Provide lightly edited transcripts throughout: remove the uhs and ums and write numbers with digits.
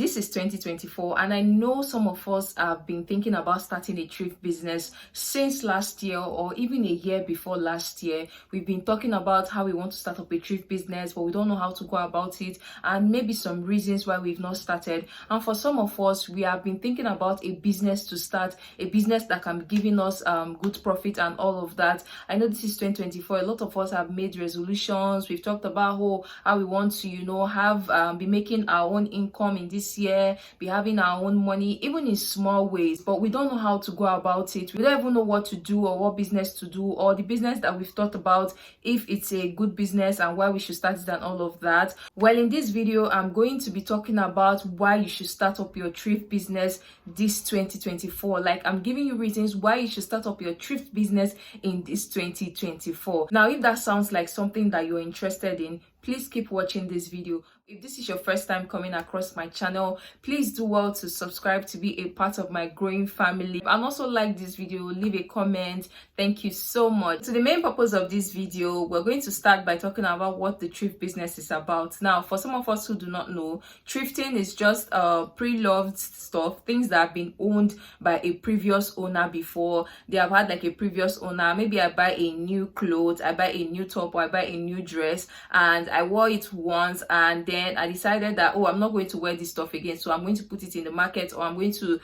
This is 2024, and I know some of us have been thinking about starting a thrift business since last year or even a year before last year. We've been talking about how we want to start up a thrift business, but we don't know how to go about it, and maybe some reasons why we've not started. And for some of us, we have been thinking about a business to start, a business that can be giving us good profit and all of that. I know this is 2024. A lot of us have made resolutions. We've talked about how we want to, have be making our own income in this year, be having our own money, even in small ways, but we don't know how to go about it. We don't even know what to do or what business to do, or the business that we've thought about, if it's a good business and why we should start it and all of that. Well, in this video, I'm going to be talking about why you should start up your thrift business this 2024. Like, I'm giving you reasons why you should start up your thrift business in this 2024. Now, if that sounds like something that you're interested in, please keep watching this video. If this is your first time coming across my channel, please do well to subscribe to be a part of my growing family, and also like this video, leave a comment. Thank you so much. So the main purpose of this video, we're going to start by talking about what the thrift business is about. Now, for some of us who do not know, thrifting is just pre-loved stuff, things that have been owned by a previous owner before. They have had like a previous owner. Maybe I buy a new clothes, I buy a new top, or I buy a new dress, and I wore it once, and then I decided that, I'm not going to wear this stuff again, so I'm going to put it in the market, or I'm going to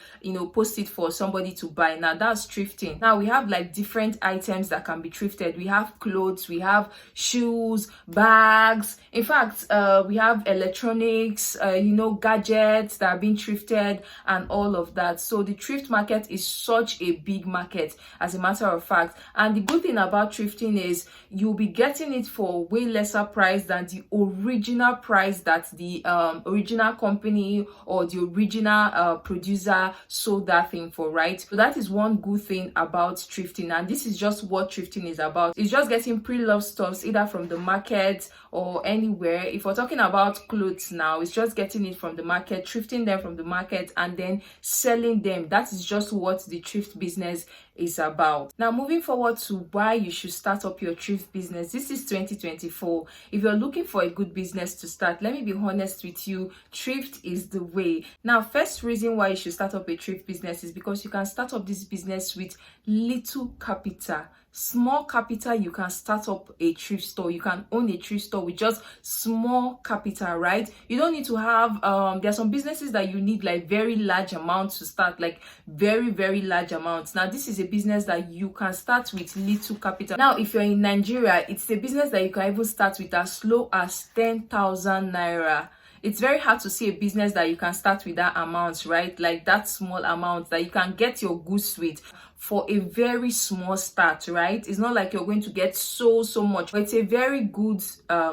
post it for somebody to buy. Now that's thrifting. Now we have like different items that can be thrifted. We have clothes, we have shoes, bags. In fact, we have electronics, gadgets that are being thrifted and all of that. So the thrift market is such a big market, as a matter of fact. And the good thing about thrifting is you'll be getting it for way lesser price than the original price that the original company or the original producer sold that thing for, right? So that is one good thing about thrifting, and this is just what thrifting is about. It's just getting pre-loved stuffs either from the market or anywhere. If we're talking about clothes now, it's just getting it from the market, thrifting them from the market, and then selling them. That is just what the thrift business is about. Now, moving forward to why you should start up your thrift business. This is 2024. If you're looking for a good business to start, let me be honest with you, thrift is the way. Now, first reason why you should start up a thrift business is because you can start up this business with little capital. Small capital, you can start up a thrift store. You can own a thrift store with just small capital, right? You don't need to have there are some businesses that you need like very large amounts to start, like very, very large amounts. Now, this is a business that you can start with little capital. Now, if you're in Nigeria, it's a business that you can even start with as low as 10,000 naira. It's very hard to see a business that you can start with that amount, right? Like that small amount that you can get your goods with for a very small start, right? It's not like you're going to get so much, but it's a very good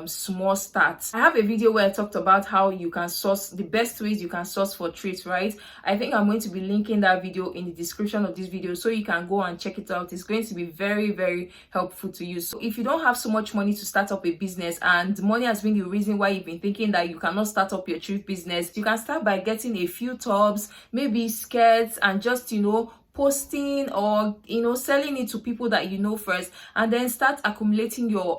small start. I have a video where I talked about how you can source, the best ways you can source for thrift, right? I think I'm going to be linking that video in the description of this video, so you can go and check it out. It's going to be very, very helpful to you. So if you don't have so much money to start up a business, and money has been the reason why you've been thinking that you cannot start up your thrift business, you can start by getting a few tops, maybe skirts, and just posting or selling it to people that you know first, and then start accumulating your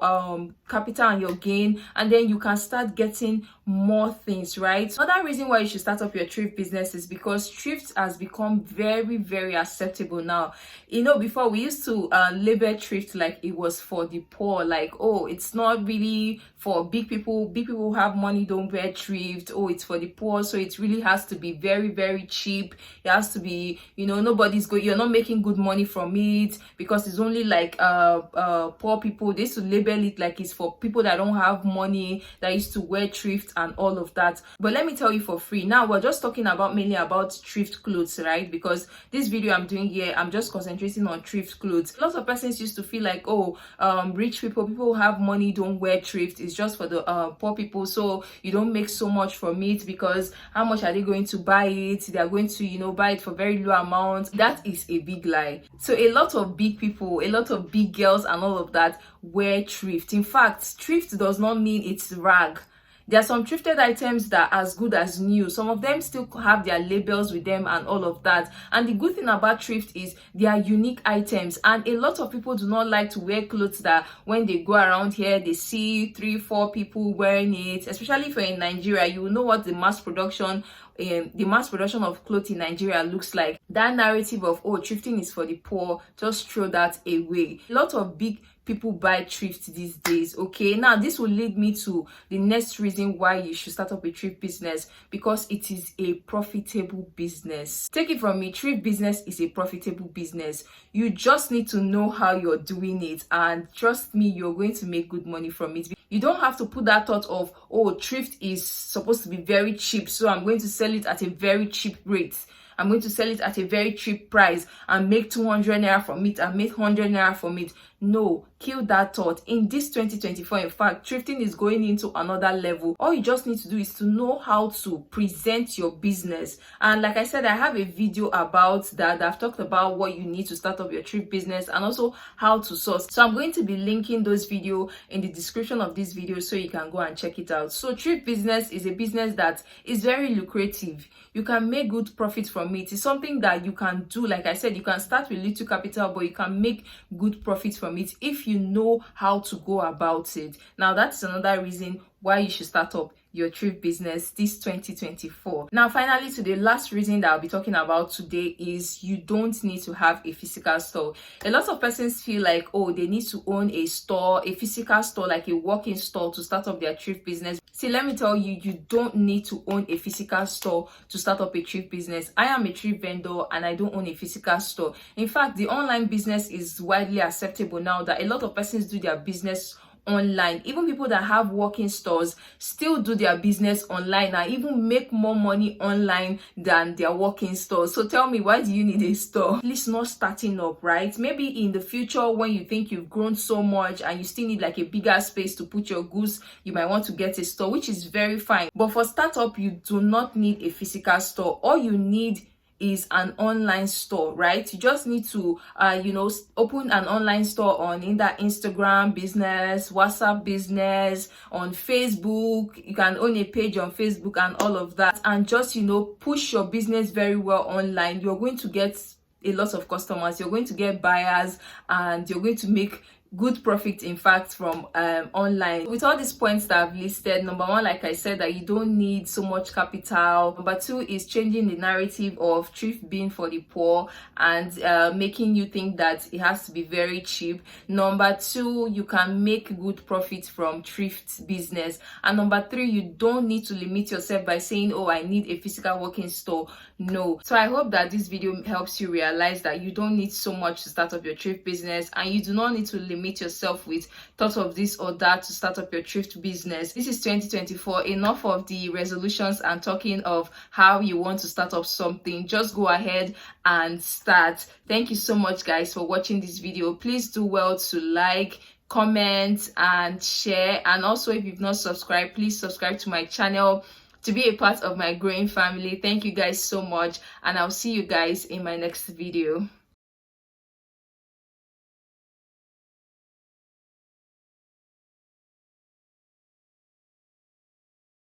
capital and your gain, and then you can start getting more things, right? Another reason why you should start up your thrift business is because thrift has become very, very acceptable now. Before we used to label thrift like it was for the poor, like, it's not really for big people. Big people who have money don't wear thrift. It's for the poor, so it really has to be very, very cheap. It has to be, you're not making good money from it, because it's only like poor people. They used to label it like it's for people that don't have money, that used to wear thrift and all of that. But let me tell you for free, now we're just talking about mainly about thrift clothes, right? Because this video I'm doing here, I'm just concentrating on thrift clothes. Lots of persons used to feel like, rich people who have money don't wear thrift. It's just for the poor people, so you don't make so much from it, because how much are they going to buy it? They are going to buy it for very low amounts. That is a big lie. So a lot of big people, a lot of big girls and all of that wear thrift. In fact, thrift does not mean it's rag. There are some thrifted items that are as good as new. Some of them still have their labels with them and all of that. And the good thing about thrift is they are unique items, and a lot of people do not like to wear clothes that when they go around here they see 3-4 people wearing it. Especially if you're in Nigeria, you will know what the mass production of clothes in Nigeria looks like. That narrative of, oh, thrifting is for the poor, just throw that away. A lot of big people buy thrift these days. Okay, now this will lead me to the next reason why you should start up a thrift business, because it is a profitable business. Take it from me, thrift business is a profitable business. You just need to know how you're doing it, and trust me, you're going to make good money from it. You don't have to put that thought of, oh, thrift is supposed to be very cheap, so I'm going to sell it at a very cheap rate. I'm going to sell it at a very cheap price and make 200 naira from it and make 100 naira from it. No, kill that thought. In this 2024, in fact, thrifting is going into another level. All you just need to do is to know how to present your business. And like I said, I have a video about that. I've talked about what you need to start up your thrift business and also how to source. So I'm going to be linking those videos in the description of this video so you can go and check it out. So thrift business is a business that is very lucrative. You can make good profit from it. It's something that you can do. Like I said, you can start with little capital, but you can make good profit from it if you know how to go about it. Now, that's another reason why you should start up your thrift business this 2024. Now, finally, to the last reason that I'll be talking about today is you don't need to have a physical store. A lot of persons feel like, oh, they need to own a store, a physical store, like a walk-in store to start up their thrift business. See, let me tell you, you don't need to own a physical store to start up a thrift business. I am a thrift vendor and I don't own a physical store. In fact, the online business is widely acceptable now that a lot of persons do their business online. Even people that have walk-in stores still do their business online and even make more money online than their walk-in stores. So tell me, why do you need a store? At least not starting up, right? Maybe in the future when you think you've grown so much and you still need like a bigger space to put your goods, you might want to get a store, which is very fine. But for startup, you do not need a physical store. All you need is an online store, right? You just need to open an online store on either Instagram business, WhatsApp business, on Facebook. You can own a page on Facebook and all of that, and just push your business very well online. You're going to get a lot of customers, you're going to get buyers, and you're going to make good profit, in fact, from online. With all these points that I've listed, number one, like I said, that you don't need so much capital. Number two is changing the narrative of thrift being for the poor and making you think that it has to be very cheap. Number two, you can make good profit from thrift business. And number three, you don't need to limit yourself by saying, oh, I need a physical working store. No. So I hope that this video helps you realize that you don't need so much to start up your thrift business, and you do not need to limit yourself with thought of this or that to start up your thrift business. This is 2024. Enough of the resolutions and talking of how you want to start up something. Just go ahead and start. Thank you so much, guys, for watching this video. Please do well to like, comment, and share. And also, if you've not subscribed, please subscribe to my channel to be a part of my growing family. Thank you guys so much, and I'll see you guys in my next video.